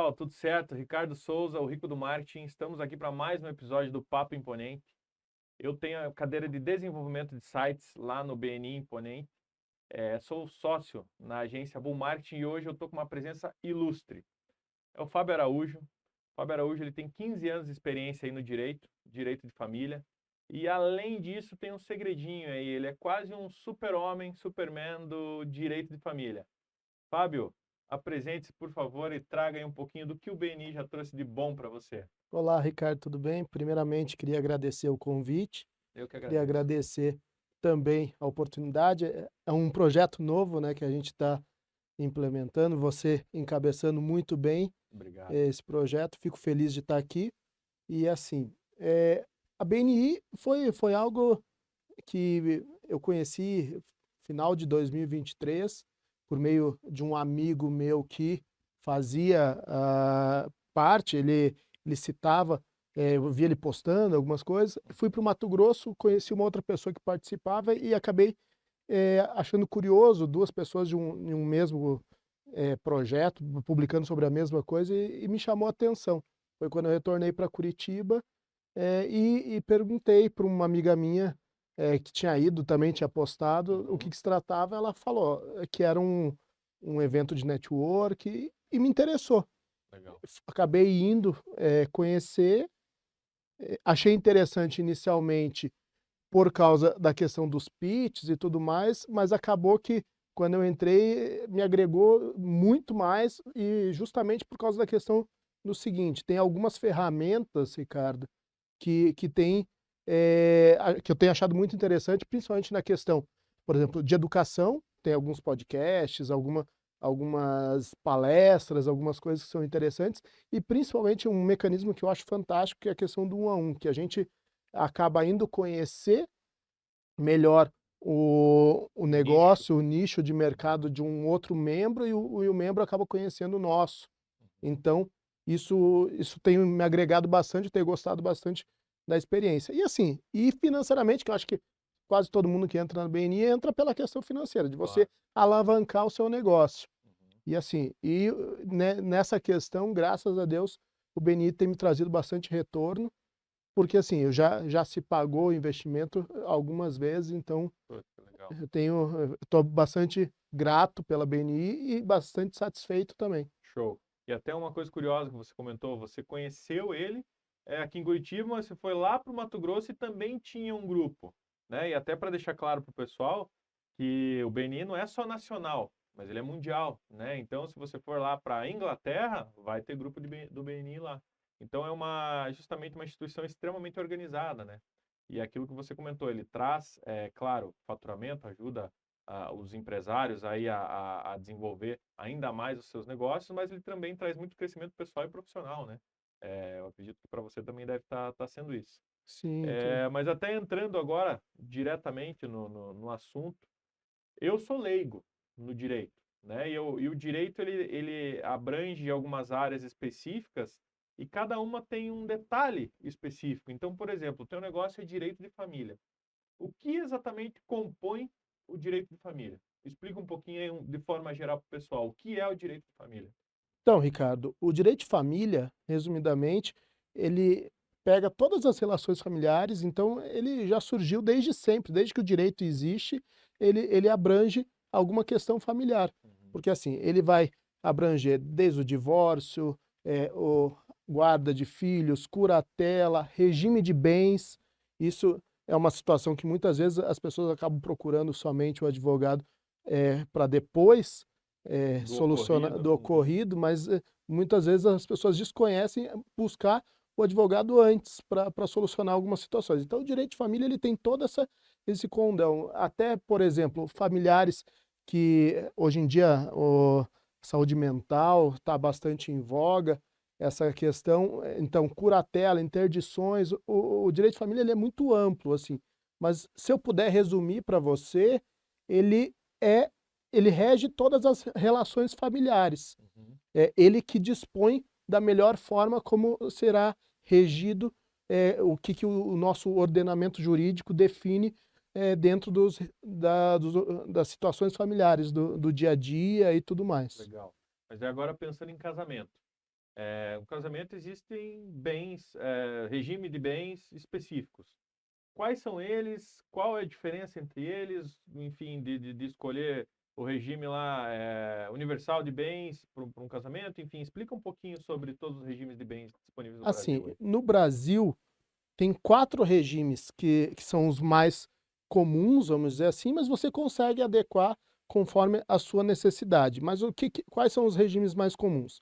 pessoal, tudo certo? Ricardo Souza, o Rico do Marketing. Estamos aqui para mais um episódio do Papo Imponente. Eu tenho a cadeira de desenvolvimento de sites lá no BNI Imponente. Sou sócio na agência Bull Marketing e hoje eu estou com uma presença ilustre. É o Fábio Araújo. O Fábio Araújo ele tem 15 anos de experiência aí no direito de família. E além disso tem um segredinho aí, ele é quase um super-homem, superman do direito de família. Fábio, apresente-se, por favor, e traga aí um pouquinho do que o BNI já trouxe de bom para você. Olá, Ricardo, tudo bem? Primeiramente, queria agradecer o convite, Eu que queria agradeço. agradecer também a oportunidade. É um projeto novo, né, que a gente está implementando, você encabeçando muito bem Obrigado. esse projeto. Fico feliz de estar aqui. E assim, a BNI foi algo que eu conheci final de 2023 por meio de um amigo meu que fazia parte, ele citava, eu via ele postando algumas coisas. Fui para o Mato Grosso, conheci uma outra pessoa que participava e acabei achando curioso duas pessoas de um mesmo projeto, publicando sobre a mesma coisa e me chamou a atenção. Foi quando eu retornei para Curitiba e perguntei para uma amiga minha que tinha ido, também tinha postado, o que Uhum. que se tratava. Ela falou que era um evento de network e me interessou. Legal. Acabei indo conhecer, achei interessante inicialmente por causa da questão dos pitches e tudo mais, mas acabou que quando eu entrei me agregou muito mais e justamente por causa da questão do seguinte, tem algumas ferramentas, Ricardo, que tem, que eu tenho achado muito interessante, principalmente na questão, por exemplo, de educação. Tem alguns podcasts, algumas palestras, algumas coisas que são interessantes, e principalmente um mecanismo que eu acho fantástico, que é a questão do 1 a 1, que a gente acaba indo conhecer melhor o Nicho. negócio, o nicho de Uhum. mercado de um outro membro, e o membro acaba conhecendo o nosso. Uhum. Então, isso tem me agregado bastante, tenho gostado bastante da experiência. E assim, e financeiramente, que eu acho que quase todo mundo que entra na BNI entra pela questão financeira, de você Claro. alavancar o seu negócio. Uhum. E assim, nessa questão, graças a Deus, o BNI tem me trazido bastante retorno, porque assim, já se pagou o investimento algumas vezes, então Putz, que legal. eu estou bastante grato pela BNI e bastante satisfeito também. Show. E até uma coisa curiosa que você comentou, você conheceu ele aqui em Curitiba, mas você foi lá para o Mato Grosso e também tinha um grupo, né? E até para deixar claro para o pessoal que o BNI não é só nacional, mas ele é mundial, né? Então, se você for lá para a Inglaterra, vai ter grupo do BNI lá. Então, justamente uma instituição extremamente organizada, né? E aquilo que você comentou, ele traz, claro, faturamento, ajuda os empresários aí a desenvolver ainda mais os seus negócios, mas ele também traz muito crescimento pessoal e profissional, né? Eu acredito que para você também deve estar sendo isso. Sim, tem. Mas até entrando agora diretamente no assunto, eu sou leigo no direito, né? E o direito ele abrange algumas áreas específicas e cada uma tem um detalhe específico. Então, por exemplo, o teu negócio é direito de família. O que exatamente compõe o direito de família? Explica um pouquinho aí, de forma geral para o pessoal, o que é o direito de família? Então, Ricardo, o direito de família, resumidamente, ele pega todas as relações familiares, então ele já surgiu desde sempre, desde que o direito existe, ele abrange alguma questão familiar. Uhum. Porque assim, ele vai abranger desde o divórcio, o guarda de filhos, curatela, regime de bens. Isso é uma situação que muitas vezes as pessoas acabam procurando somente o advogado para depois Do solucionar ocorrido? do Uhum. ocorrido, mas muitas vezes as pessoas desconhecem buscar o advogado antes para solucionar algumas situações. Então, o direito de família ele tem todo esse condão. Até, por exemplo, familiares que hoje em dia saúde mental está bastante em voga, essa questão, então, curatela, interdições, o direito de família ele é muito amplo, assim, mas se eu puder resumir para você, ele é ele rege todas as relações familiares. Uhum. É ele que dispõe da melhor forma como será regido, o que que o nosso ordenamento jurídico define, dentro das situações familiares, do dia a dia e tudo mais. Legal. Mas é agora pensando em casamento. No casamento existem bens, regime de bens específicos. Quais são eles? Qual é a diferença entre eles? Enfim, de escolher o regime lá universal de bens para um casamento? Enfim, explica um pouquinho sobre todos os regimes de bens disponíveis no Assim, Brasil aí. no Brasil tem 4 regimes que são os mais comuns, vamos dizer assim, mas você consegue adequar conforme a sua necessidade. Mas quais são os regimes mais comuns?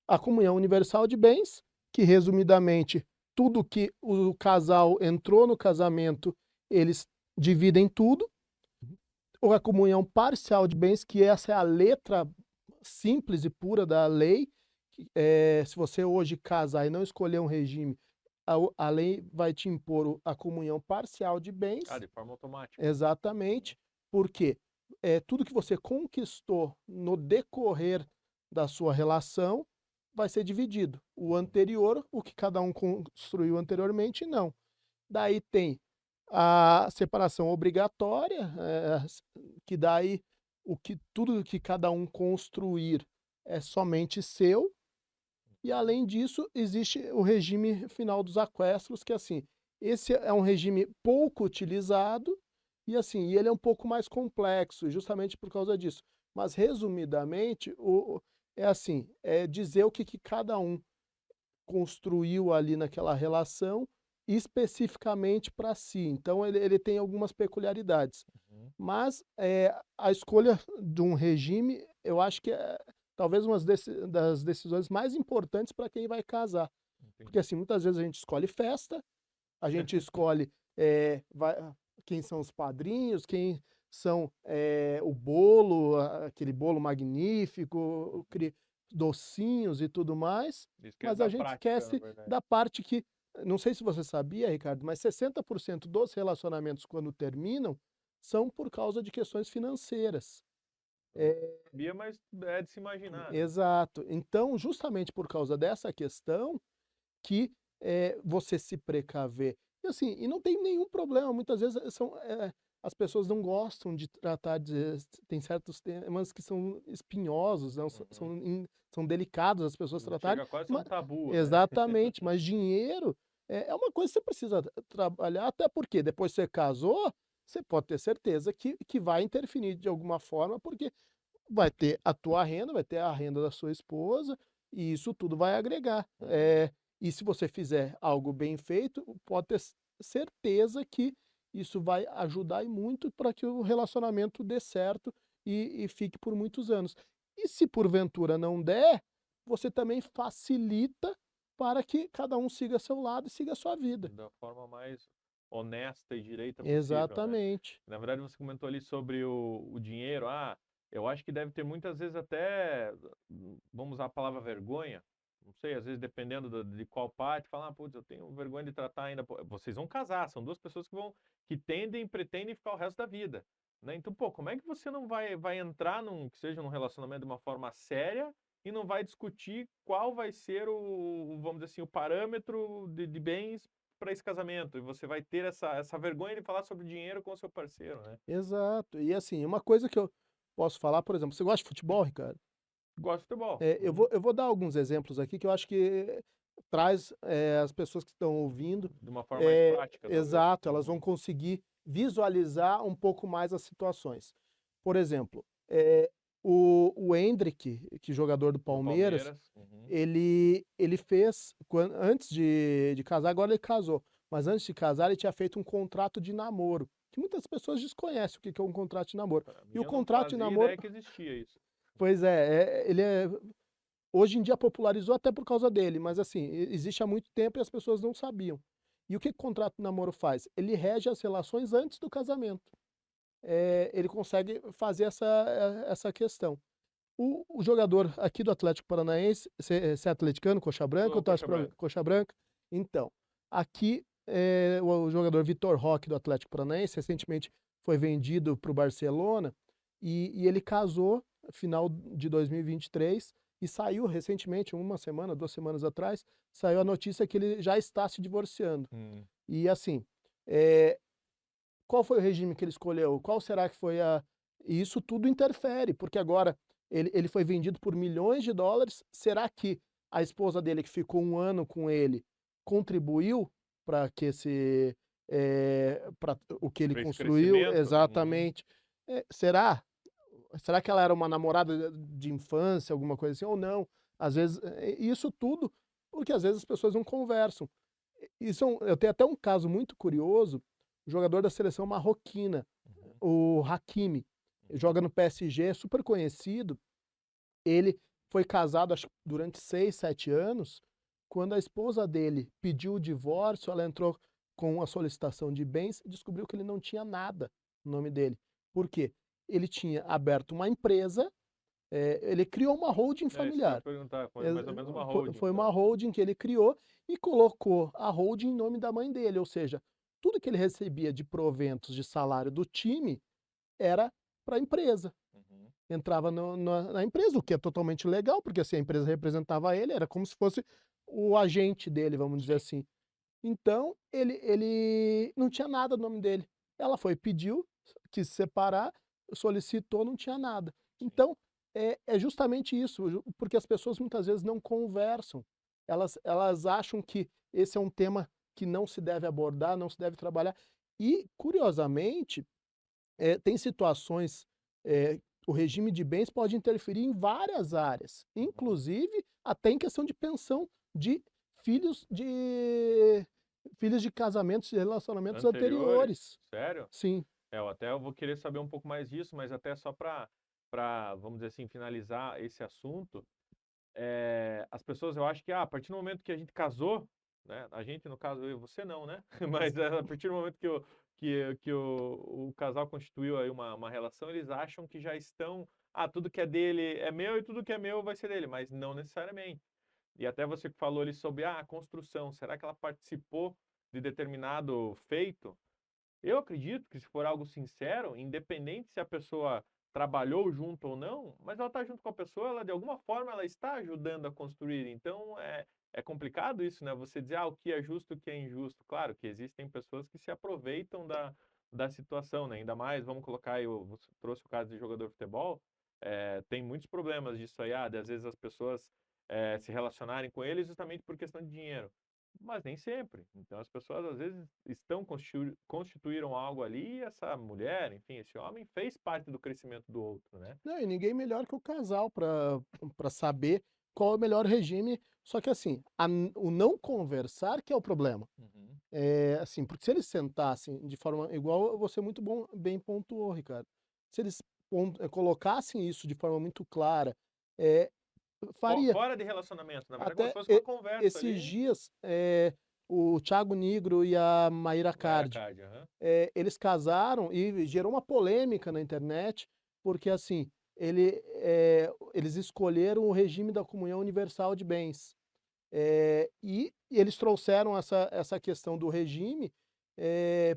A comunhão universal de bens, que resumidamente, tudo que o casal entrou no casamento, eles dividem tudo. Ou a comunhão parcial de bens, que essa é a letra simples e pura da lei. Se você hoje casar e não escolher um regime, a lei vai te impor a comunhão parcial de bens. De forma automática. Exatamente, porque tudo que você conquistou no decorrer da sua relação vai ser dividido. O anterior, o que cada um construiu anteriormente, não. Daí tem a separação obrigatória, que daí tudo que cada um construir é somente seu. E além disso, existe o regime final dos aquestos, que assim, esse é um regime pouco utilizado e assim, ele é um pouco mais complexo, justamente por causa disso. Mas resumidamente, é assim, é dizer o que cada um construiu ali naquela relação especificamente para si. Então ele tem algumas peculiaridades. Uhum. Mas a escolha de um regime, eu acho que é talvez uma das decisões mais importantes para quem vai casar. Entendi. Porque assim, muitas vezes a gente escolhe festa, a gente escolhe quem são os padrinhos, quem são o bolo, aquele bolo magnífico, docinhos e tudo mais, mas a gente esquece da parte que, não sei se você sabia, Ricardo, mas 60% dos relacionamentos, quando terminam, são por causa de questões financeiras. Sabia, mas é de se imaginar, né? Exato. Então, justamente por causa dessa questão, que você se precaver. E assim, e não tem nenhum problema, muitas vezes as pessoas não gostam de tratar tem certos temas que são espinhosos, não, são delicados as pessoas tratarem. Chega quase a ser um tabu, né? Exatamente, mas dinheiro é uma coisa que você precisa trabalhar, até porque depois que você casou, você pode ter certeza que vai interferir de alguma forma, porque vai ter a tua renda, vai ter a renda da sua esposa, e isso tudo vai agregar. E se você fizer algo bem feito, pode ter certeza que isso vai ajudar e muito para que o relacionamento dê certo e fique por muitos anos. E se porventura não der, você também facilita para que cada um siga seu lado e siga a sua vida. Da forma mais honesta e direita possível, né? Exatamente. Na verdade, você comentou ali sobre o dinheiro. Eu acho que deve ter muitas vezes até, vamos usar a palavra vergonha, não sei, às vezes dependendo de qual parte, falar, putz, eu tenho vergonha de tratar ainda. Vocês vão casar, são duas pessoas que pretendem ficar o resto da vida, né? Então, como é que você não vai entrar que seja num relacionamento de uma forma séria e não vai discutir qual vai ser vamos dizer assim, o parâmetro de bens para esse casamento? E você vai ter essa vergonha de falar sobre dinheiro com o seu parceiro, né? Exato. E assim, uma coisa que eu posso falar, por exemplo, você gosta de futebol, Ricardo? Gosto de futebol. Eu vou dar alguns exemplos aqui que eu acho que traz as pessoas que estão ouvindo. De uma forma mais prática, talvez. Exato, elas vão conseguir visualizar um pouco mais as situações. Por exemplo, o Endrick, que jogador do Palmeiras, ele fez, antes de casar, agora ele casou, mas antes de casar ele tinha feito um contrato de namoro, que muitas pessoas desconhecem o que é um contrato de namoro. E o contrato de namoro... ideia que existia isso. Pois ele hoje em dia popularizou até por causa dele, mas assim, existe há muito tempo e as pessoas não sabiam. E o que o contrato de namoro faz? Ele rege as relações antes do casamento. Ele consegue fazer essa questão. O jogador aqui do Atlético Paranaense, você é atleticano, coxa branca, ou torce para coxa branca? Então, aqui o jogador Vitor Roque do Atlético Paranaense recentemente foi vendido para o Barcelona e ele casou no final de 2023 e saiu recentemente, uma semana, 2 semanas atrás, saiu a notícia que ele já está se divorciando. E assim, qual foi o regime que ele escolheu? Qual será que foi E isso tudo interfere, porque agora ele foi vendido por milhões de dólares. Será que a esposa dele, que ficou 1 ano com ele, contribuiu para que para o que ele Para esse construiu crescimento? Uhum. exatamente. Será? Será que ela era uma namorada de infância, alguma coisa assim, ou não? Às vezes, isso tudo porque às vezes as pessoas não conversam. Eu tenho até um caso muito curioso, o jogador da seleção marroquina, Uhum. o Hakimi, Uhum. joga no PSG, é super conhecido. Ele foi casado, acho que durante 6, 7 anos. Quando a esposa dele pediu o divórcio, ela entrou com a solicitação de bens e descobriu que ele não tinha nada no nome dele. Por quê? Ele tinha aberto uma empresa, ele criou uma holding É isso que eu ia familiar. perguntar, foi Ex mais ou menos uma Foi holding, foi uma então. holding que ele criou e colocou a holding em nome da mãe dele, ou seja, tudo que ele recebia de proventos de salário do time era para a empresa. Uhum. Entrava na empresa, o que é totalmente legal, porque assim, a empresa representava ele, era como se fosse o agente dele, vamos dizer Sim. assim. Então, ele não tinha nada no nome dele. Ela foi, pediu, quis separar, solicitou, não tinha nada. Sim. Então, é justamente isso, porque as pessoas muitas vezes não conversam. Elas acham que esse é um tema que não se deve abordar, não se deve trabalhar. E, curiosamente, tem situações, o regime de bens pode interferir em várias áreas, Uhum. inclusive até em questão de pensão de filhos de filhos de casamentos, de relacionamentos Anteriores? anteriores. Sério? Sim. Eu vou querer saber um pouco mais disso, mas até só para, vamos dizer assim, finalizar esse assunto, as pessoas, eu acho que, a partir do momento que a gente casou, né, a gente, no caso, eu e você não, né, mas a partir do momento que o casal constituiu aí uma relação, eles acham que já estão, tudo que é dele é meu e tudo que é meu vai ser dele, mas não necessariamente. E até você que falou ali sobre a construção, será que ela participou de determinado feito? Eu acredito que se for algo sincero, independente se a pessoa trabalhou junto ou não, mas ela está junto com a pessoa, ela de alguma forma ela está ajudando a construir. Então é complicado isso, né? Você dizer o que é justo e o que é injusto. Claro que existem pessoas que se aproveitam da situação, né? Ainda mais, vamos colocar aí, você trouxe o caso de jogador de futebol, tem muitos problemas disso aí, de às vezes as pessoas se relacionarem com ele justamente por questão de dinheiro. Mas nem sempre. Então as pessoas às vezes constituíram algo ali e essa mulher, enfim, esse homem fez parte do crescimento do outro, né? Não, e ninguém melhor que o casal para saber qual é o melhor regime, só que assim, o não conversar que é o problema. Uhum. Assim, porque se eles sentassem de forma igual você muito bem pontuou, Ricardo. Se eles colocassem isso de forma muito clara, eh, faria. Fora de relacionamento, na verdade, como se Até fosse uma conversa esses ali. dias, o Thiago Nigro e a Mayra Era Card, card, aham. eles casaram e gerou uma polêmica na internet, porque assim, eles escolheram o regime da comunhão universal de bens. E eles trouxeram essa questão do regime,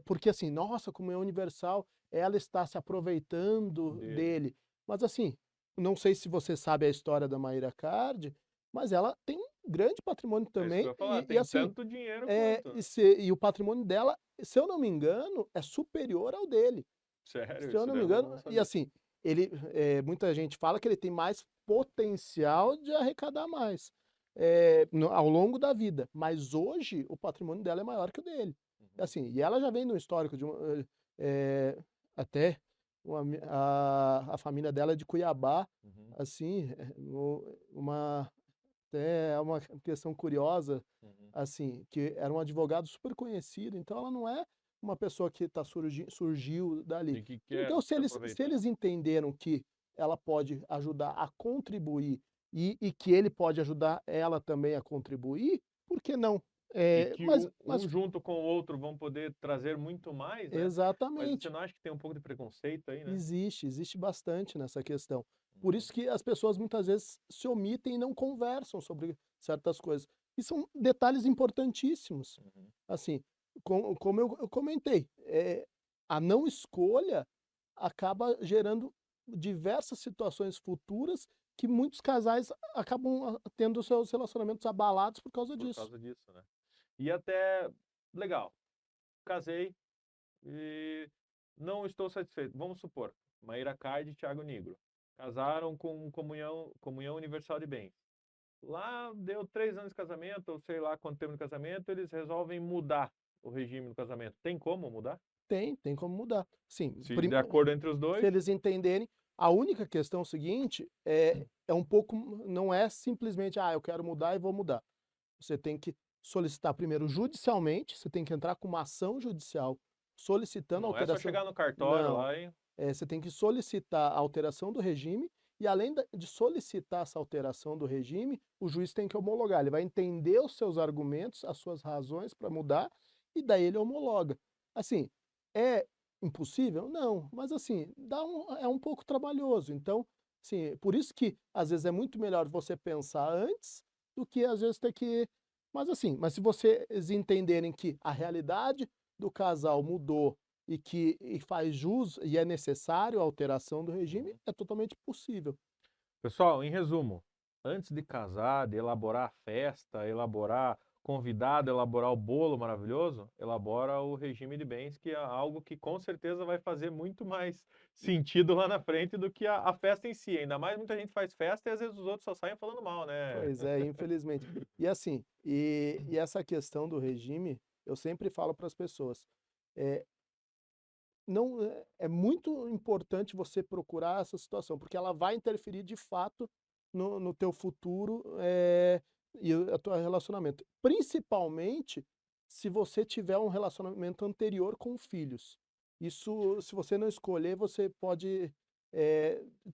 porque assim, nossa, comunhão universal, ela está se aproveitando Dele. dele. Mas assim, não sei se você sabe a história da Mayra Card, mas ela tem um grande patrimônio É isso que eu também, ia falar, e tem assim, tanto dinheiro quanto, né? e o patrimônio dela, se eu não me engano, é superior ao dele. Sério, Se eu isso não daí me eu não, engano, não e sabia. assim, muita gente fala que ele tem mais potencial de arrecadar mais, ao longo da vida, mas hoje o patrimônio dela é maior que o dele. Uhum. Assim, e ela já vem no histórico de até a família dela é de Cuiabá, Uhum. assim, uma até é uma questão curiosa, Uhum. assim, que era um advogado super conhecido, então ela não é uma pessoa que surgiu dali. E que quer Então se se eles aproveitar. entenderam que ela pode ajudar a contribuir e que ele pode ajudar ela também a contribuir, por que não? E que Mas um junto com o outro vão poder trazer muito mais, né? Mas você exatamente. não acha que tem um pouco de preconceito aí, né? Existe bastante nessa questão. Por Uhum. isso que as pessoas muitas vezes se omitem e não conversam sobre certas coisas. E são detalhes importantíssimos. Uhum. Assim, como eu comentei, a não escolha acaba gerando diversas situações futuras que muitos casais acabam tendo seus relacionamentos abalados por causa Por disso. causa disso, né? E até, legal, casei e não estou satisfeito. Vamos supor, Maíra Card e Thiago Nigro casaram com comunhão universal de bens. lá deu 3 anos de casamento, ou sei lá quanto tempo de casamento, eles resolvem mudar o regime do casamento. Tem como mudar? Tem como mudar. Sim, Se de acordo entre os se dois? eles entenderem, a única questão é o seguinte, é um pouco, não é simplesmente, eu quero mudar e vou mudar. Você tem que solicitar primeiro judicialmente, você tem que entrar com uma ação judicial solicitando Não é só alteração. chegar no cartório Não, lá e você tem que solicitar a alteração do regime e além de solicitar essa alteração do regime, o juiz tem que homologar. Ele vai entender os seus argumentos, as suas razões para mudar e daí ele homologa. Assim, é impossível? Não, mas assim, é um pouco trabalhoso. Então, assim, por isso que às vezes é muito melhor você pensar antes do que às vezes ter que. Mas assim, mas se vocês entenderem que a realidade do casal mudou e faz jus e é necessário a alteração do regime, Uhum. é totalmente possível. Pessoal, em resumo, antes de casar, de elaborar a festa, elaborar convidado, elaborar o bolo maravilhoso, elabora o regime de bens, que é algo que com certeza vai fazer muito mais sentido lá na frente do que a festa em si. Ainda mais muita gente faz festa e às vezes os outros só saem falando mal, né? Pois é, infelizmente. E assim, e essa questão do regime, eu sempre falo para as pessoas, é, não é muito importante você procurar essa situação, porque ela vai interferir de fato no teu futuro e o teu relacionamento. Principalmente se você tiver um relacionamento anterior com filhos. Isso, se você não escolher, você pode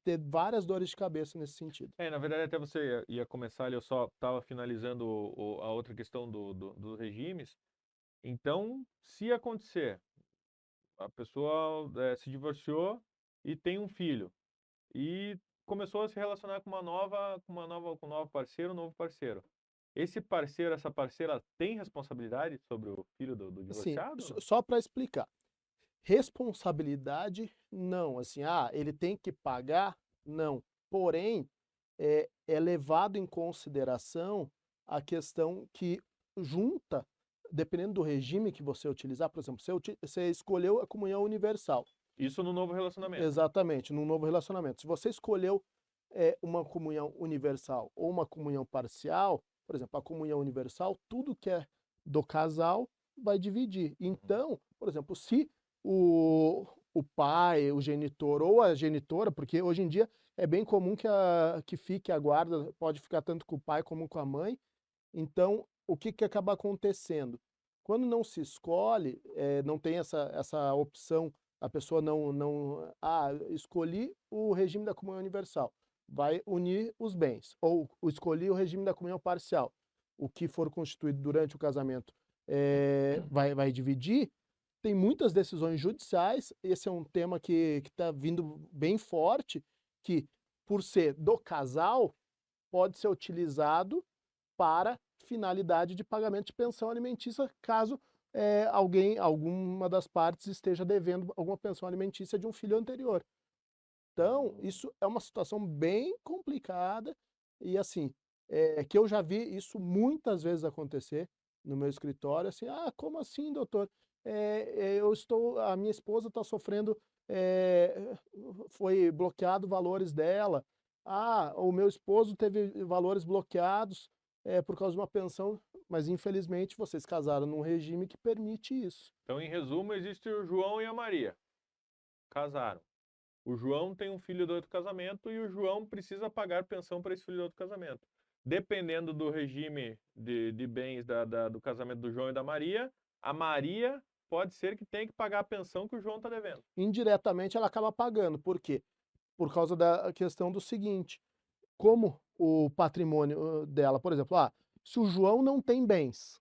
ter várias dores de cabeça nesse sentido. Na verdade, até você ia começar ali, eu só estava finalizando a outra questão dos regimes. Então, se acontecer, a pessoa se divorciou e tem um filho e começou a se relacionar com um novo parceiro, um novo parceiro. Esse parceiro, essa parceira tem responsabilidade sobre o filho do Assim, divorciado ou não? só para explicar. Responsabilidade, não. Assim, ele tem que pagar? Não. Porém, é levado em consideração a questão que junta, dependendo do regime que você utilizar, por exemplo, você escolheu a comunhão universal. Isso no novo relacionamento. Exatamente, num novo relacionamento. Se você escolheu uma comunhão universal ou uma comunhão parcial, por exemplo, a comunhão universal, tudo que é do casal vai dividir. Então, por exemplo, se o pai, o genitor ou a genitora, porque hoje em dia é bem comum que fique a guarda, pode ficar tanto com o pai como com a mãe. Então, o que que acaba acontecendo? Quando não se escolhe, não tem essa opção, a pessoa escolhi o regime da comunhão universal, vai unir os bens, ou escolhi o regime da comunhão parcial, o que for constituído durante o casamento, vai dividir, tem muitas decisões judiciais, esse é um tema que está vindo bem forte, que por ser do casal, pode ser utilizado para finalidade de pagamento de pensão alimentícia, caso alguma das partes esteja devendo alguma pensão alimentícia de um filho anterior. Então, isso é uma situação bem complicada e assim, que eu já vi isso muitas vezes acontecer no meu escritório, assim, como assim, doutor? A minha esposa está sofrendo, foi bloqueado valores dela. O meu esposo teve valores bloqueados, por causa de uma pensão, mas infelizmente vocês casaram num regime que permite isso. Então, em resumo, existe o João e a Maria. Casaram. O João tem um filho do outro casamento e o João precisa pagar pensão para esse filho do outro casamento. Dependendo do regime de bens do casamento do João e da Maria, a Maria pode ser que tenha que pagar a pensão que o João está devendo. Indiretamente ela acaba pagando, por quê? Por causa da questão do seguinte, como o patrimônio dela, por exemplo, se o João não tem bens,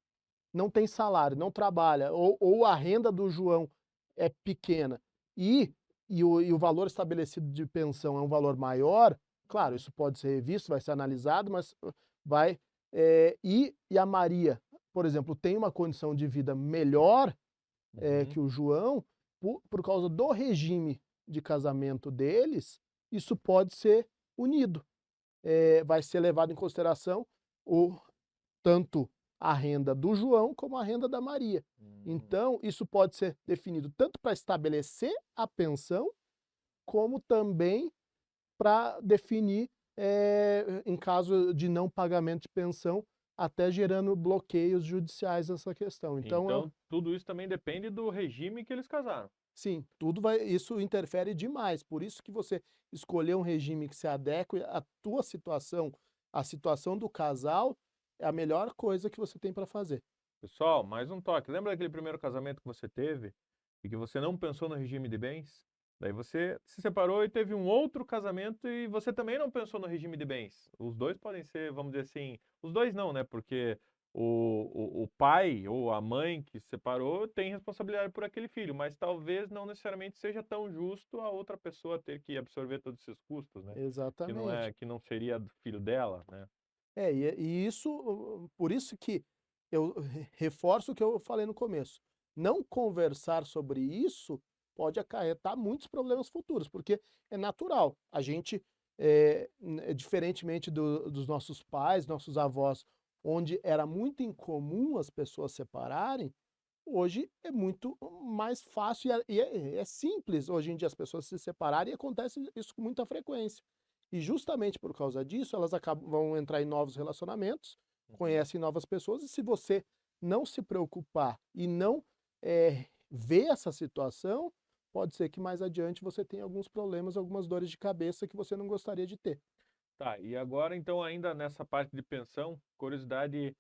não tem salário, não trabalha, ou a renda do João é pequena e o valor estabelecido de pensão é um valor maior, claro, isso pode ser revisto, vai ser analisado, mas vai. E a Maria, por exemplo, tem uma condição de vida melhor que o João, por causa do regime de casamento deles, isso pode ser unido. Vai ser levado em consideração tanto a renda do João como a renda da Maria. Então, isso pode ser definido tanto para estabelecer a pensão, como também para definir em caso de não pagamento de pensão, até gerando bloqueios judiciais nessa questão. Então, Então, tudo isso também depende do regime que eles casaram. sim, isso interfere demais, por isso que você escolher um regime que se adeque à tua situação, à situação do casal, é a melhor coisa que você tem para fazer. Pessoal, mais um toque. Lembra daquele primeiro casamento que você teve e que você não pensou no regime de bens? Daí você se separou e teve um outro casamento e você também não pensou no regime de bens. Os dois podem ser, vamos dizer assim, os dois não, né? Porque o pai ou a mãe que se separou tem responsabilidade por aquele filho, mas talvez não necessariamente seja tão justo a outra pessoa ter que absorver todos esses custos, né? Exatamente. Que não seria do filho dela, né? E isso, por isso que eu reforço o que eu falei no começo. Não conversar sobre isso pode acarretar muitos problemas futuros, porque é natural. A gente, diferentemente dos nossos pais, nossos avós, onde era muito incomum as pessoas separarem, hoje é muito mais fácil e é simples hoje em dia as pessoas se separarem e acontece isso com muita frequência. E justamente por causa disso, elas vão entrar em novos relacionamentos, Uhum. conhecem novas pessoas, e se você não se preocupar e não ver essa situação, pode ser que mais adiante você tenha alguns problemas, algumas dores de cabeça que você não gostaria de ter. Tá, e agora então ainda nessa parte de pensão, curiosidade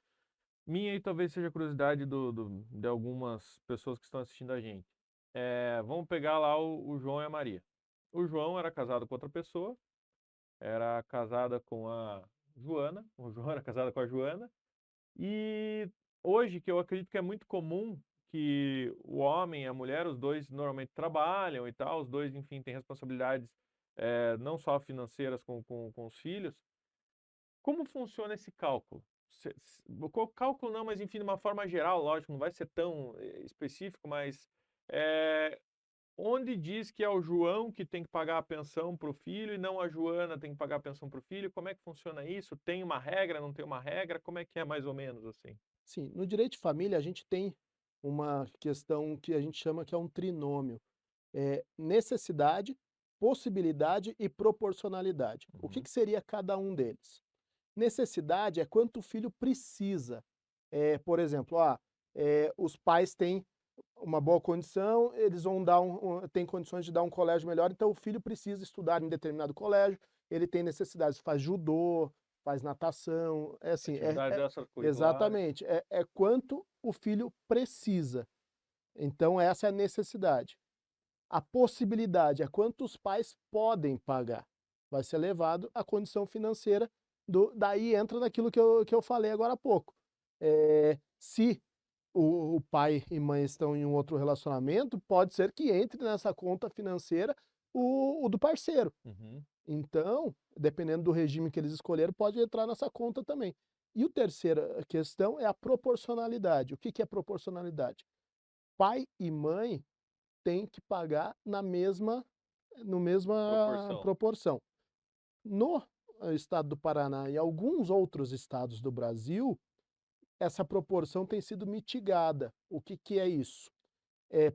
minha e talvez seja curiosidade de algumas pessoas que estão assistindo a gente. Vamos pegar lá o João e a Maria. O João era casado com outra pessoa, era casada com a Joana, o João era casado com a Joana, e hoje que eu acredito que é muito comum que o homem e a mulher, os dois normalmente trabalham e tal, os dois, enfim, têm responsabilidades não só financeiras com os filhos. Como funciona esse cálculo? Cálculo não, mas enfim, de uma forma geral, lógico, não vai ser tão específico, mas eh, onde diz que é o João que tem que pagar a pensão para o filho e não a Joana tem que pagar a pensão para o filho? Como é que funciona isso? Tem uma regra, não tem uma regra? Como é que é mais ou menos assim? Sim, no direito de família a gente tem uma questão que a gente chama que é um trinômio. Necessidade, possibilidade e proporcionalidade. O que Uhum. que seria cada um deles? Necessidade é quanto o filho precisa. Por exemplo, os pais têm uma boa condição, eles vão dar têm condições de dar um colégio melhor, então o filho precisa estudar em determinado colégio, ele tem necessidades, faz judô, faz natação, é assim, Atividades extracurriculares. exatamente, é quanto o filho precisa. Então essa é a necessidade. A possibilidade é quanto os pais podem pagar. Vai ser levado à condição financeira daí entra naquilo que eu falei agora há pouco. Se o pai e mãe estão em um outro relacionamento, pode ser que entre nessa conta financeira o do parceiro. Uhum. Então, dependendo do regime que eles escolheram, pode entrar nessa conta também. E a terceira questão é a proporcionalidade. O que que é proporcionalidade? Pai e mãe têm que pagar no mesma Proporção. proporção. No estado do Paraná e alguns outros estados do Brasil, essa proporção tem sido mitigada. O que que é isso?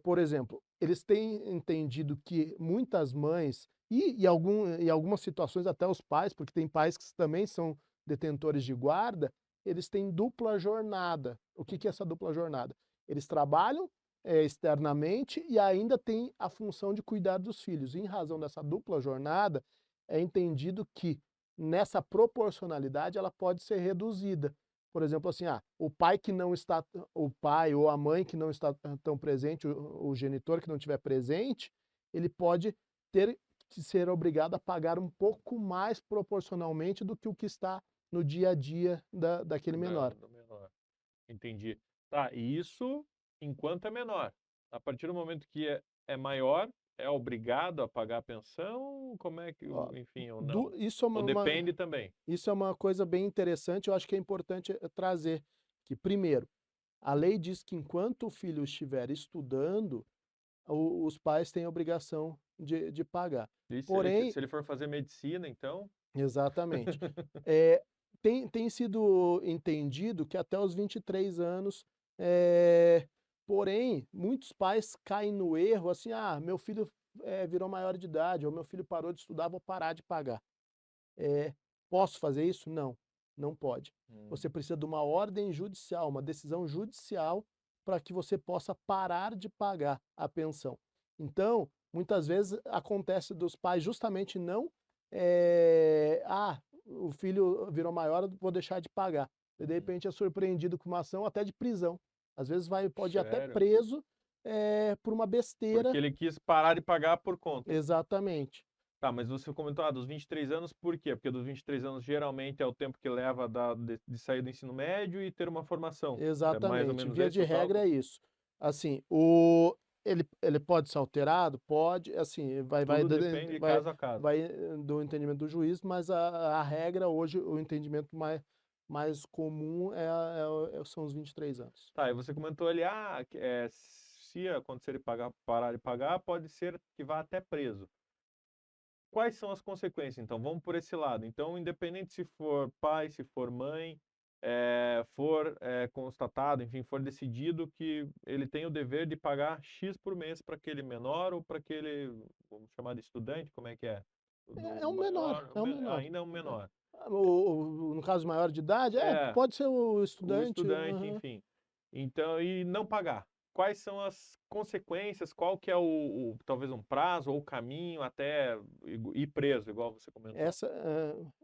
Por exemplo, eles têm entendido que muitas mães e algumas situações até os pais, porque tem pais que também são detentores de guarda, eles têm dupla jornada. O que que é essa dupla jornada? Eles trabalham, externamente e ainda têm a função de cuidar dos filhos. Em razão dessa dupla jornada, é entendido que nessa proporcionalidade ela pode ser reduzida. Por exemplo, assim, o pai ou a mãe que não está tão presente, o genitor que não estiver presente, ele pode ter que ser obrigado a pagar um pouco mais proporcionalmente do que o que está no dia a dia daquele menor. Do menor. Entendi. Tá, e isso enquanto é menor. A partir do momento que é maior, é obrigado a pagar a pensão? Como é que, Ó, enfim, ou du não? isso é Ou depende também? isso é uma coisa bem interessante, eu acho que é importante, trazer, que primeiro, a lei diz que enquanto o filho estiver estudando, os pais têm a obrigação de pagar. E Porém, se ele for fazer medicina, então? exatamente. Eh, tem sido entendido que até os 23 anos, porém, muitos pais caem no erro, assim: "Ah, meu filho, virou maior de idade", ou "Meu filho parou de estudar, vou parar de pagar". Posso fazer isso? Não, não pode. Hum, Você precisa de uma ordem judicial, uma decisão judicial para que você possa parar de pagar a pensão. Então, muitas vezes acontece dos pais justamente não, o filho virou maior, eu vou deixar de pagar. E de uhum. repente é surpreendido com uma ação até de prisão. Às vezes pode ir até Sério? preso, por uma Porque besteira. ele quis parar de pagar por conta. Exatamente, Tá, mas você comentou, dos 23 anos, por quê? Porque dos 23 anos geralmente é o tempo que leva de sair do ensino médio e ter uma formação. É mais ou exatamente. menos Via esse de o regra cálculo? é isso. Assim, ele pode ser alterado? Pode, assim, Tudo depende de caso a caso. vai do entendimento do juiz, mas a regra hoje, o entendimento mais comum são os 23 anos. Tá, e você comentou ali, se acontecer de parar de pagar, pode ser que vá até preso. Quais são as consequências, então? Vamos por esse lado. Então, independente se for pai, se for mãe, for constatado, enfim, for decidido que ele tem o dever de pagar X por mês para aquele menor ou para aquele, vamos chamar de estudante, como é que é? Do É um menor, maior, é um menor. ainda é um menor. No caso maior de idade, É, pode ser o o estudante. estudante, Aham. enfim. Então, e não pagar. Quais são as consequências? Qual que é talvez um prazo ou o caminho até ir preso, igual você comentou?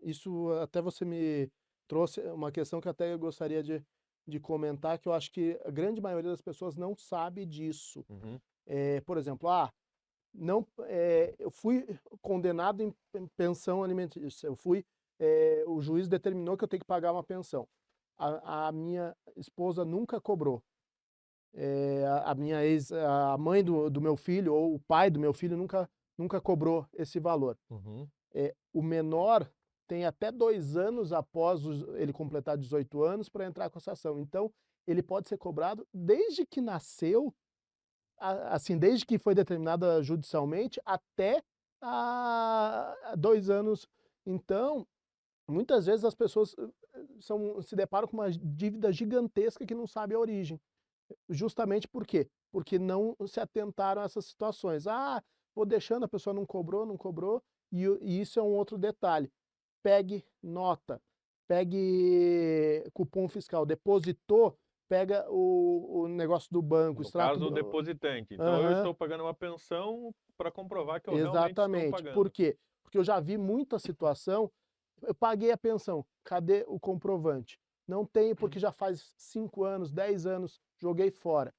Isso até você me trouxe uma questão que até eu gostaria de comentar, que eu acho que a grande maioria das pessoas não sabe disso. Uhum, Por exemplo, não, eu fui condenado em pensão alimentícia, o juiz determinou que eu tenho que pagar uma pensão. A minha esposa nunca cobrou. A mãe do meu filho ou o pai do meu filho nunca cobrou esse valor. uhum. O menor tem até 2 anos após ele completar 18 anos para entrar com essa ação. Então, ele pode ser cobrado desde que nasceu, assim, desde que foi determinada judicialmente até 2 anos. Então, muitas vezes as pessoas se deparam com uma dívida gigantesca que não sabe a origem. Justamente por quê? Porque não se atentaram a essas situações. Vou deixando, a pessoa não cobrou, não cobrou, e isso é um outro detalhe. Pegue nota, pegue cupom fiscal, depositou, pega o negócio do banco, No extrato. caso, o depositante. Então, eu Aham, estou pagando uma pensão para comprovar que eu realmente estou exatamente. Por pagando. quê? Porque eu já vi muita situação, eu paguei a pensão, cadê o comprovante? Não tenho porque já faz 5 anos, 10 anos, joguei fora.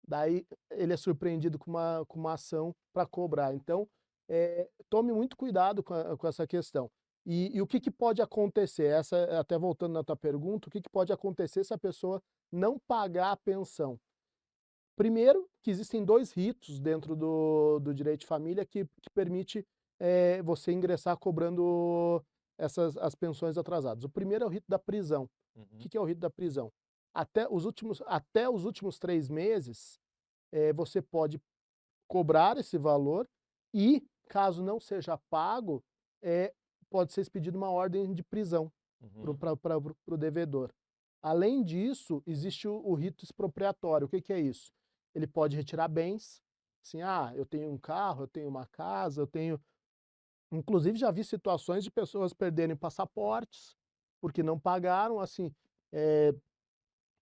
Daí ele é surpreendido com uma ação para cobrar. Então, tome muito cuidado com essa questão. E o que pode acontecer? Até voltando na tua pergunta, o que pode acontecer se a pessoa não pagar a pensão? Primeiro, que existem 2 ritos dentro do direito de família que permite, você ingressar cobrando as pensões atrasadas. O primeiro é o rito da prisão. O Uhum. que é o rito da prisão? Até os últimos 3 meses, você pode cobrar esse valor e, caso não seja pago, pode ser expedida uma ordem de prisão Uhum. para o devedor. Além disso, existe o rito expropriatório. O que é isso? Ele pode retirar bens, assim, eu tenho um carro, eu tenho uma casa, eu tenho. Inclusive, já vi situações de pessoas perderem passaportes porque não pagaram, assim, eh,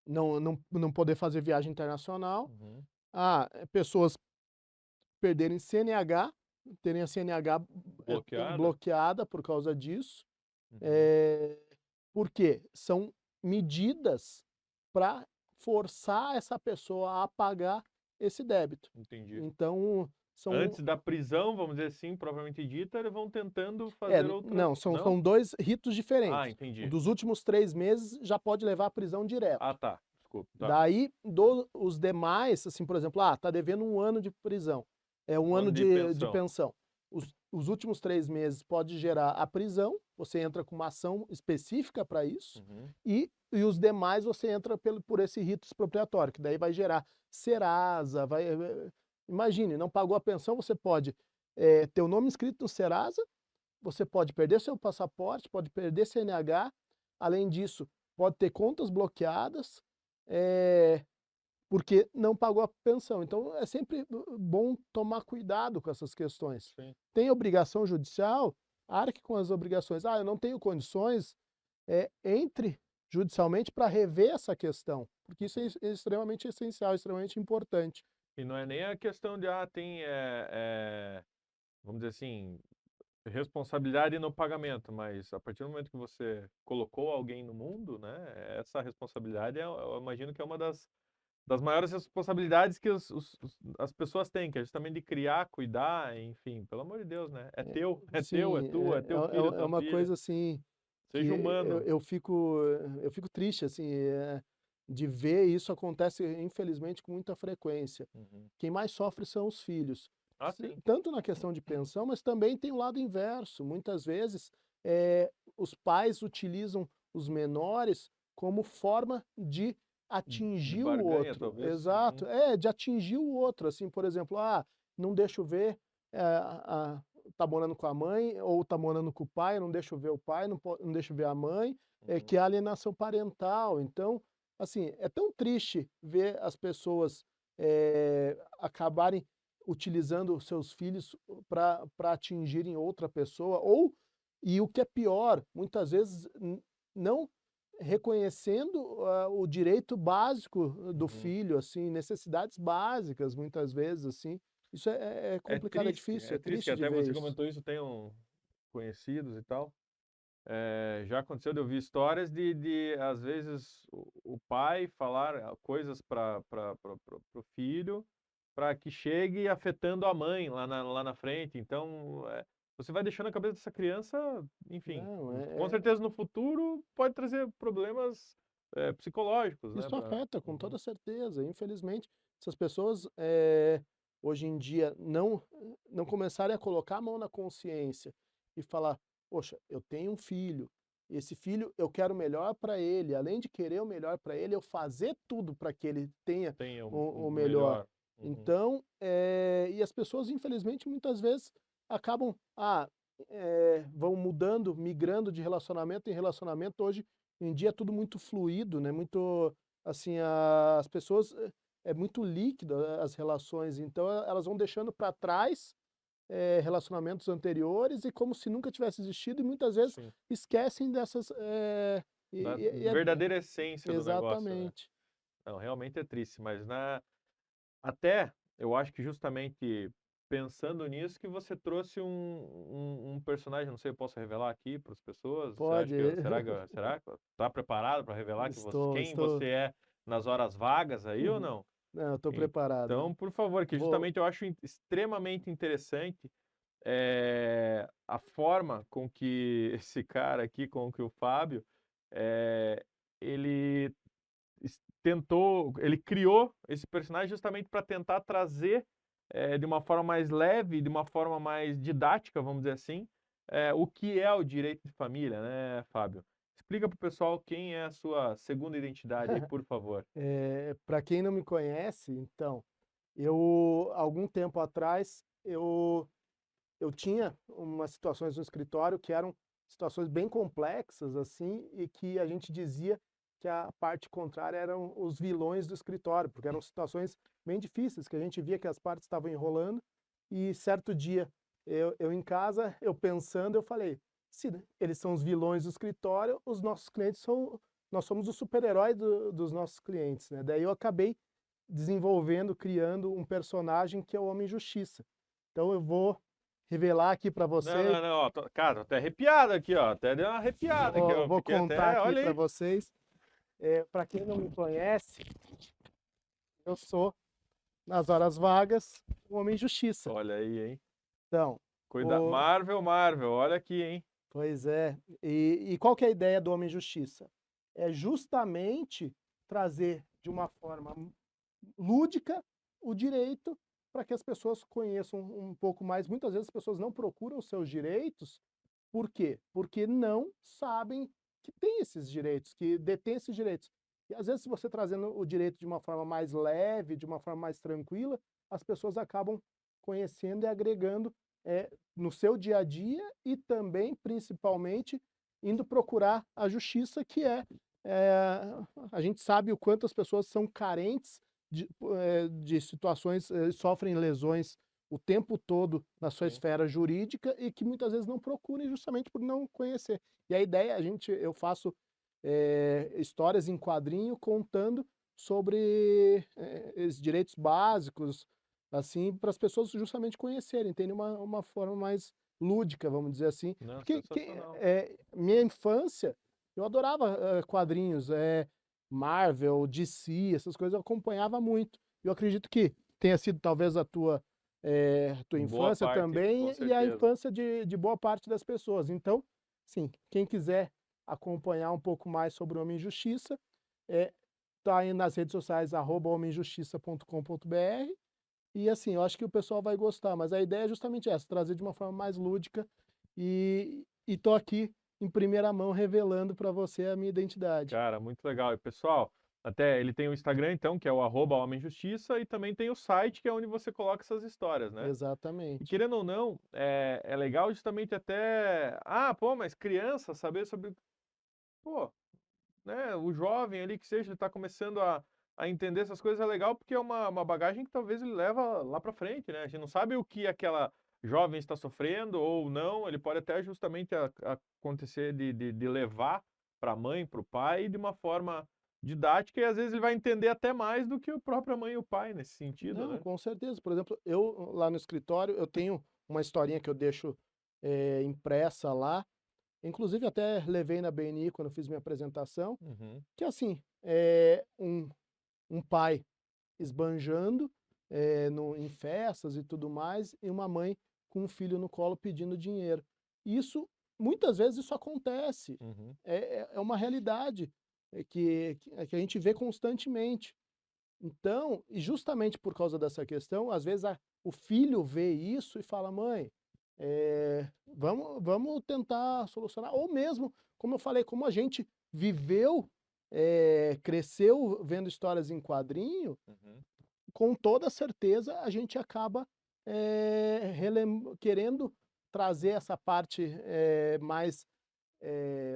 não poder fazer viagem internacional. Uhum. Pessoas perderem CNH, terem a CNH Bloqueada? bloqueada por causa disso. Uhum. Eh, por quê? São medidas para forçar essa pessoa a pagar esse débito. Entendi. Então, são Antes da prisão, vamos dizer assim, propriamente dita, eles vão tentando fazer outras. não, Não? são 2 ritos Ah, diferentes. O entendi. dos últimos 3 meses já pode levar à prisão Ah, direto. tá. Desculpa. Tá. Daí, os demais, assim, por exemplo, tá devendo 1 ano de prisão, Um 1 ano ano de de pensão. pensão. Os últimos 3 meses pode gerar a prisão, você entra com uma ação específica para isso, Uhum. e os demais você entra por esse rito expropriatório, que daí vai gerar Serasa, imagine, não pagou a pensão, você pode, ter o nome inscrito no Serasa, você pode perder seu passaporte, pode perder CNH, além disso, pode ter contas bloqueadas, eh, porque não pagou a pensão. Então é sempre bom tomar cuidado com essas questões. Sim. Tem obrigação judicial? arque com as obrigações. Ah, eu não tenho condições, entre judicialmente para rever essa questão, porque isso é extremamente essencial, extremamente importante. E não é nem a questão de, tem, vamos dizer assim, responsabilidade no pagamento, mas a partir do momento que você colocou alguém no mundo, né, essa responsabilidade, eu imagino que é uma das maiores responsabilidades que as pessoas têm, que é justamente de criar, cuidar, enfim, pelo amor de Deus, né? É teu, é teu, é Sim, tua, é teu filho, é é tua uma filha. coisa assim que Seja humano. eu fico triste, assim, de ver isso acontece, infelizmente, com muita frequência. Uhum. Quem mais sofre são os filhos, Ah, sim. tanto na questão de pensão, mas também tem o lado inverso. Muitas vezes, os pais utilizam os menores como forma de De atingir o barganha, outro. talvez. Exato, Uhum. de atingir o outro, assim, por exemplo, não deixa eu ver, tá morando com a mãe ou tá morando com o pai, não deixa eu ver o pai, não deixa eu ver a mãe, Uhum. que é alienação parental. Então, assim, é tão triste ver as pessoas, acabarem utilizando os seus filhos para atingirem outra pessoa, e o que é pior, muitas vezes não reconhecendo, o direito básico do Uhum. filho, assim, necessidades básicas, muitas vezes, assim. Isso é complicado, é difícil, É é triste que triste de até ver você isso. comentou isso, tenham conhecidos e tal. Já aconteceu de eu ouvir histórias de às vezes, o pai falar coisas para o filho, para que chegue afetando a mãe lá na frente. Então, você vai deixando a cabeça dessa criança, enfim, Não, com certeza no futuro pode trazer problemas, psicológicos, né, isso pra... afeta, com Uhum. toda certeza. Infelizmente, se as pessoas, hoje em dia não começarem a colocar a mão na consciência e falar: "Poxa, eu tenho um filho, esse filho eu quero o melhor para ele, além de querer o melhor para ele, eu fazer tudo para que ele tenha Tenha o o melhor". melhor. Uhum. Então, e as pessoas infelizmente muitas vezes acabam, vão mudando, migrando de relacionamento em relacionamento. Hoje em dia é tudo muito fluido, né, muito, assim, as pessoas, é muito líquido as relações, então elas vão deixando para trás, relacionamentos anteriores e como se nunca tivesse existido, e muitas vezes Sim. esquecem dessas, Da e é verdadeira essência do negócio, né. exatamente. Não, realmente é triste, mas até eu acho que justamente pensando nisso que você trouxe um personagem, não sei, eu posso revelar aqui para as pessoas? Você acha que Pode. será que tá preparado para revelar quem Estou. você é nas horas vagas aí ou não? Não, estou preparado. Então, por favor, que Vou justamente eu acho extremamente interessante, a forma com que esse cara aqui, com que o Fábio, ele ele criou esse personagem justamente para tentar trazer, de uma forma mais leve, de uma forma mais didática, vamos dizer assim, o que é o direito de família, né, Fábio? Explica para o pessoal quem é a sua segunda identidade aí, por favor. Pra quem não me conhece, então, eu algum tempo atrás, eu tinha umas situações no escritório que eram situações bem complexas, assim, e que a gente dizia que a parte contrária eram os vilões do escritório, porque eram situações bem difíceis, que a gente via que as partes estavam enrolando, e certo dia, eu em casa, eu pensando, eu falei: "Se eles são os vilões do escritório, os nossos clientes nós somos os super-heróis dos nossos clientes", né. Daí eu acabei desenvolvendo, criando um personagem que é o Homem Justiça. Então eu vou revelar aqui para Não, você, não, não, ó, cara, tô até arrepiado aqui, ó, até deu uma arrepiada aqui, eu vou fiquei contar até, aqui olha para aí. vocês. Para quem não me conhece, eu sou, nas horas vagas, o Homem Justiça. Olha aí, hein. Então, o Marvel, olha aqui, hein. pois é. E qual que é a ideia do Homem Justiça? É justamente trazer de uma forma lúdica o direito para que as pessoas conheçam um pouco mais. Muitas vezes as pessoas não procuram os seus direitos. Por quê? Porque não sabem que tem esses direitos, que detém esses direitos. E às vezes, se você trazendo o direito de uma forma mais leve, de uma forma mais tranquila, as pessoas acabam conhecendo e agregando, no seu dia a dia, e também, principalmente, indo procurar a justiça, que é a gente sabe o quanto as pessoas são carentes de situações, sofrem lesões o tempo todo na sua Sim. esfera jurídica e que muitas vezes não procurem justamente por não conhecer. E a ideia, eu faço histórias em quadrinho contando sobre esses direitos básicos, assim, para as pessoas justamente conhecerem, terem uma forma mais lúdica, vamos dizer assim. Não, Porque sensacional. minha infância, eu adorava quadrinhos, Marvel, DC, essas coisas eu acompanhava muito. Eu acredito que tenha sido talvez a tua Boa infância parte, com também e a certeza. infância de boa parte das pessoas. Então, sim, quem quiser acompanhar um pouco mais sobre o Homem e Justiça, tá aí nas redes sociais, @homeminjustiça.com.br. E assim, eu acho que o pessoal vai gostar, mas a ideia é justamente essa, trazer de uma forma mais lúdica e tô aqui em primeira mão revelando para você a minha identidade. Cara, muito legal. E pessoal, até ele tem o Instagram, então, que é o @Homem Justiça, e também tem o site, que é onde você coloca essas histórias, né? E Exatamente. querendo ou não, é legal justamente até. Ah, pô, mas criança saber sobre. Pô, né? O jovem ali que seja, ele está começando a entender essas coisas, é legal porque é uma bagagem que talvez ele leva lá para frente, né? A gente não sabe o que aquela jovem está sofrendo ou não, ele pode até justamente acontecer de levar para a mãe, para o pai, de uma forma didática, e às vezes ele vai entender até mais do que o próprio mãe e o pai nesse sentido, Não, né? com certeza. Por exemplo, eu lá no escritório, eu tenho uma historinha que eu deixo impressa lá, inclusive até levei na BNI quando eu fiz minha apresentação, Uhum. que assim, um pai esbanjando em festas e tudo mais, e uma mãe com um filho no colo pedindo dinheiro. Isso, muitas vezes isso acontece, Uhum. é uma realidade que a gente vê constantemente. Então, e justamente por causa dessa questão, às vezes o filho vê isso e fala, mãe, vamos tentar solucionar. Ou mesmo, como eu falei, como a gente viveu, cresceu vendo histórias em quadrinho, Uhum. com toda certeza a gente acaba querendo trazer essa parte mais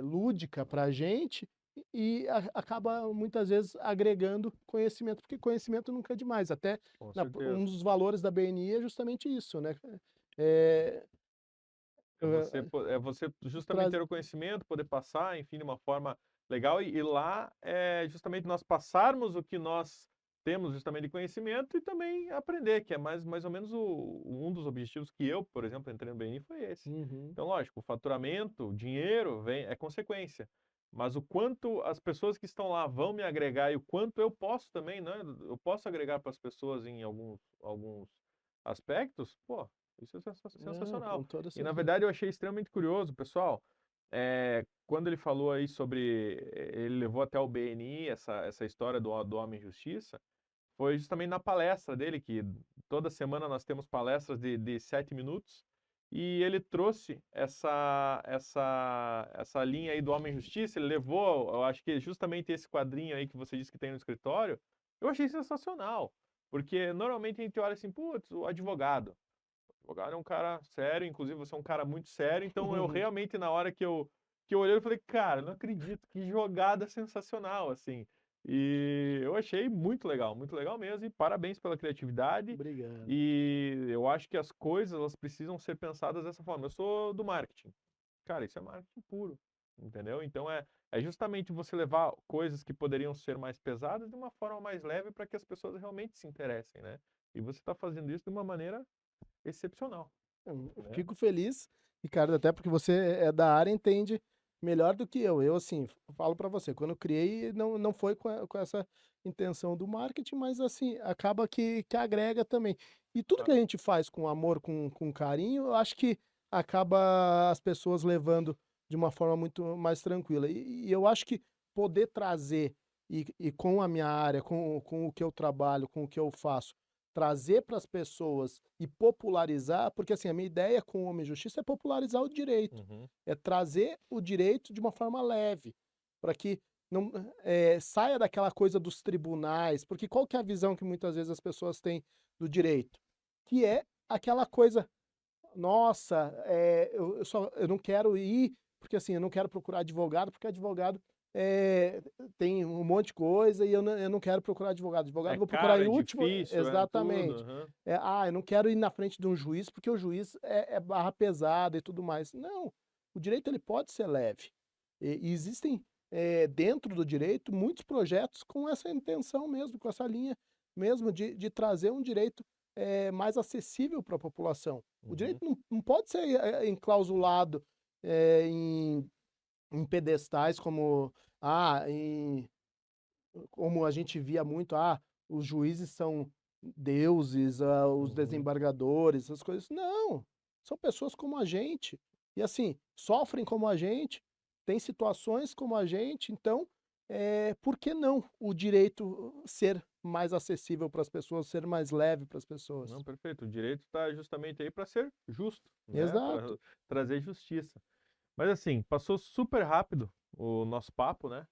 lúdica para a gente e acaba muitas vezes agregando conhecimento, porque conhecimento nunca é demais. Até Com um certeza. dos valores da BNI é justamente isso, né? É, É você justamente traz, ter o conhecimento, poder passar, enfim, de uma forma legal. E lá é justamente nós passarmos o que nós temos justamente de conhecimento e também aprender, que é mais ou menos um dos objetivos que eu, por exemplo, entrei no BNI foi esse. Uhum. Então, lógico, o faturamento, o dinheiro é consequência. Mas o quanto as pessoas que estão lá vão me agregar e o quanto eu posso também, né? Eu posso agregar para as pessoas em alguns aspectos, pô, isso é Não, sensacional. com toda E na certeza. verdade eu achei extremamente curioso, pessoal. Quando ele falou aí sobre. Ele levou até o BNI essa história do Homem e Justiça, foi justamente na palestra dele, que toda semana nós temos palestras de 7 minutos, e ele trouxe essa linha aí do Homem e Justiça. Ele levou, eu acho que justamente esse quadrinho aí que você disse que tem no escritório, eu achei sensacional. Porque normalmente a gente olha assim, putz, o advogado. O advogado é um cara sério, inclusive você é um cara muito sério, então eu realmente, na hora que eu olhei, eu falei, cara, não acredito, que jogada sensacional, assim. E eu achei muito legal mesmo, e parabéns pela criatividade. Obrigado. E eu acho que as coisas, elas precisam ser pensadas dessa forma. Eu sou do marketing. Cara, isso é marketing puro, entendeu? Então é justamente você levar coisas que poderiam ser mais pesadas de uma forma mais leve para que as pessoas realmente se interessem, né? E você está fazendo isso de uma maneira excepcional, Eu né? fico feliz, Ricardo, até porque você é da área e entende melhor do que eu. Eu, assim, falo para você, quando eu criei, não foi com essa intenção do marketing, mas, assim, acaba que agrega também. E tudo que Ah, a gente faz com amor, com carinho, eu acho que acaba as pessoas levando de uma forma muito mais tranquila. E eu acho que poder trazer, e com a minha área, com o que eu trabalho, com o que eu faço, trazer para as pessoas e popularizar, porque assim, a minha ideia com o Homem e Justiça é popularizar o direito, uhum, é trazer o direito de uma forma leve, para que não saia daquela coisa dos tribunais, porque qual que é a visão que muitas vezes as pessoas têm do direito? Que é aquela coisa, nossa, eu não quero ir, porque assim, eu não quero procurar advogado, porque advogado tem um monte de coisa e eu não quero procurar advogado. Advogado É eu vou procurar caro, em é último difícil, é tudo. exatamente. Aham. Eu não quero ir na frente de um juiz, porque o juiz é barra pesada e tudo mais. Não, o direito ele pode ser leve. E existem, dentro do direito, muitos projetos com essa intenção mesmo, com essa linha mesmo de trazer um direito, mais acessível para a população. O Uhum. direito não pode ser, enclausulado, em pedestais como a gente via muito, os juízes são deuses, os Uhum. desembargadores, essas coisas. Não, são pessoas como a gente. E assim, sofrem como a gente, têm situações como a gente, então, por que não o direito ser mais acessível para as pessoas, ser mais leve para as pessoas? Não, perfeito. O direito está justamente aí para ser justo, né? Exato. Para trazer justiça. Mas assim, passou super rápido o nosso papo, né?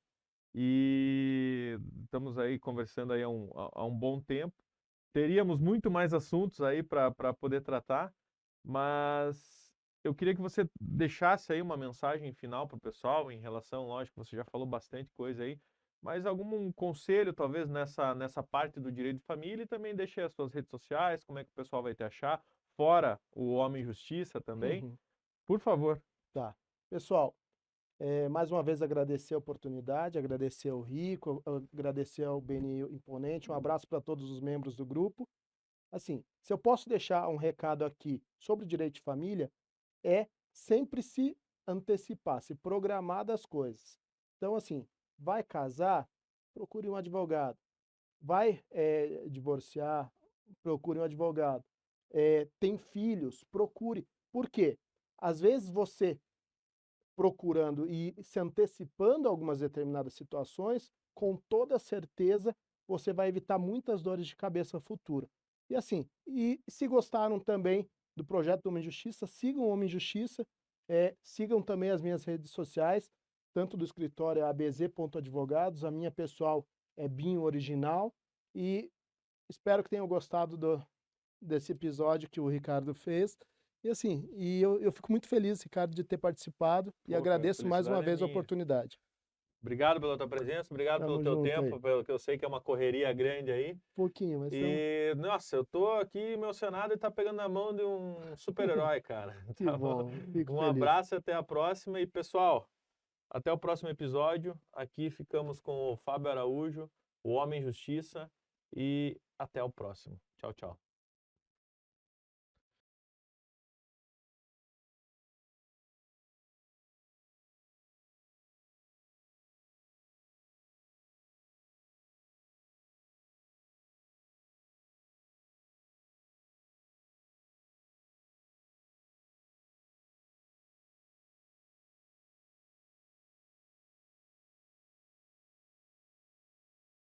E estamos aí conversando aí há um bom tempo. Teríamos muito mais assuntos aí para poder tratar, mas eu queria que você deixasse aí uma mensagem final para o pessoal em relação, lógico, você já falou bastante coisa aí, mas algum conselho talvez nessa parte do direito de família e também deixe aí as suas redes sociais, como é que o pessoal vai te achar, fora o Homem Justiça também, Uhum. por favor. Tá. Pessoal, mais uma vez agradecer a oportunidade, agradecer ao Rico, agradecer ao Beni Imponente, um abraço para todos os membros do grupo. Assim, se eu posso deixar um recado aqui sobre o direito de família, é sempre se antecipar, se programar das coisas. Então, assim, vai casar, procure um advogado. Vai, divorciar, procure um advogado. Tem filhos, procure. Por quê? Às vezes você procurando e se antecipando a algumas determinadas situações, com toda certeza você vai evitar muitas dores de cabeça futura. E assim, se gostaram também do projeto do Homem Justiça, sigam o Homem Justiça, sigam também as minhas redes sociais, tanto do escritório abz.advogados, a minha pessoal é Binho Original, e espero que tenham gostado desse episódio que o Ricardo fez. E assim, eu fico muito feliz, Ricardo, de ter participado e Pô, cara, a agradeço mais uma felicidade é vez a minha. oportunidade. Obrigado pela tua presença, obrigado pelo Tamo teu junto aí. tempo, pelo que eu sei que é uma correria grande aí. Pouquinho, mas estamos. E, nossa, eu tô aqui emocionado e tá pegando na mão de um super-herói, cara. Que Tá bom? bom, fico Um feliz. abraço e até a próxima. E, pessoal, até o próximo episódio. Aqui ficamos com o Fábio Araújo, o Homem Justiça, e até o próximo. Tchau, tchau.